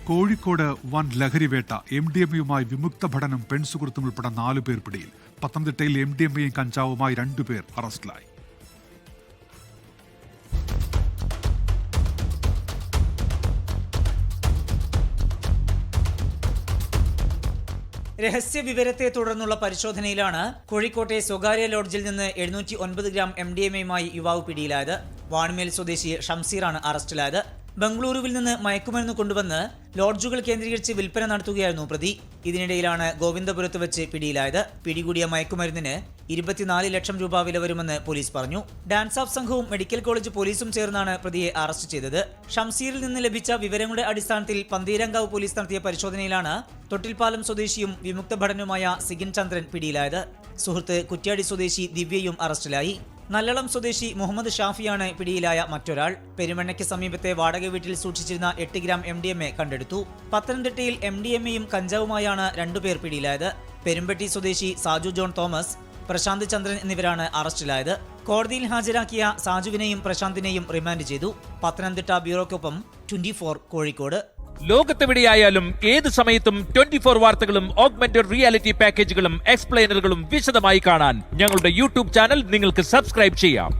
കോഴിക്കോട് വൻ ലഹരിവേട്ട. MDMA-യുമായി വിമുക്ത ഭടനും പെൺസുഹൃത്തും ഉൾപ്പെടെ 4 പേർ പിടിയിൽ. പത്തനംതിട്ടയിൽ MDMA-യും കഞ്ചാവുമായി 2 പേർ അറസ്റ്റിലായി. രഹസ്യ വിവരത്തെ തുടർന്നുള്ള പരിശോധനയിലാണ് കോഴിക്കോട്ടെ സ്വകാര്യ ലോഡ്ജിൽ നിന്ന് 709 ഗ്രാം MDMA-യുമായി യുവാവ് പിടിയിലായത്. വാണിമേൽ സ്വദേശി ഷംസീറാണ് അറസ്റ്റിലായത്. ബംഗളൂരുവിൽ നിന്ന് മയക്കുമരുന്ന് കൊണ്ടുവന്ന് ലോഡ്ജുകൾ കേന്ദ്രീകരിച്ച് വിൽപ്പന നടത്തുകയായിരുന്നു പ്രതി. ഇതിനിടയിലാണ് ഗോവിന്ദപുരത്ത് വെച്ച് പിടിയിലായത്. പിടികൂടിയ മയക്കുമരുന്നിന് 24 ലക്ഷം രൂപ വില വരുമെന്ന് പോലീസ് പറഞ്ഞു. ഡാൻസ് ഓഫ് സംഘവും മെഡിക്കൽ കോളേജ് പോലീസും ചേർന്നാണ് പ്രതിയെ അറസ്റ്റ് ചെയ്തത്. ഷംസീറിൽ നിന്ന് ലഭിച്ച വിവരങ്ങളുടെ അടിസ്ഥാനത്തിൽ പന്തീരങ്കാവ് പോലീസ് നടത്തിയ പരിശോധനയിലാണ് തൊട്ടിൽപ്പാലം സ്വദേശിയും വിമുക്ത ഭടനുമായ സിഗിൻ ചന്ദ്രൻ പിടിയിലായത്. സുഹൃത്ത് കുറ്റ്യാടി സ്വദേശി ദിവ്യയും അറസ്റ്റിലായി. നല്ലളം സ്വദേശി മുഹമ്മദ് ഷാഫിയാണ് പിടിയിലായ മറ്റൊരാൾ. പെരുമണ്ണയ്ക്ക് സമീപത്തെ വാടക വീട്ടിൽ സൂക്ഷിച്ചിരുന്ന 8 ഗ്രാം MDMA കണ്ടെടുത്തു. പത്തനംതിട്ടയിൽ MDMA-യും കഞ്ചാവുമായാണ് 2 പേർ പിടിയിലായത്. പെരുമ്പട്ടി സ്വദേശി സാജു ജോൺ തോമസ്, പ്രശാന്ത് ചന്ദ്രൻ എന്നിവരാണ് അറസ്റ്റിലായത്. കോടതിയിൽ ഹാജരാക്കിയ സാജുവിനെയും പ്രശാന്തിനെയും റിമാൻഡ് ചെയ്തു. പത്തനംതിട്ട ബ്യൂറോയ്ക്കൊപ്പം 24 കോഴിക്കോട്. ലോകത്തെവിടെയായാലും ഏത് സമയത്തും 24 വാർത്തകളും ഓഗ്മെന്റഡ് റിയാലിറ്റി പാക്കേജുകളും എക്സ്പ്ലെയിനറുകളും വിശദമായി കാണാൻ ഞങ്ങളുടെ യൂട്യൂബ് ചാനൽ നിങ്ങൾക്ക് സബ്സ്ക്രൈബ് ചെയ്യാം.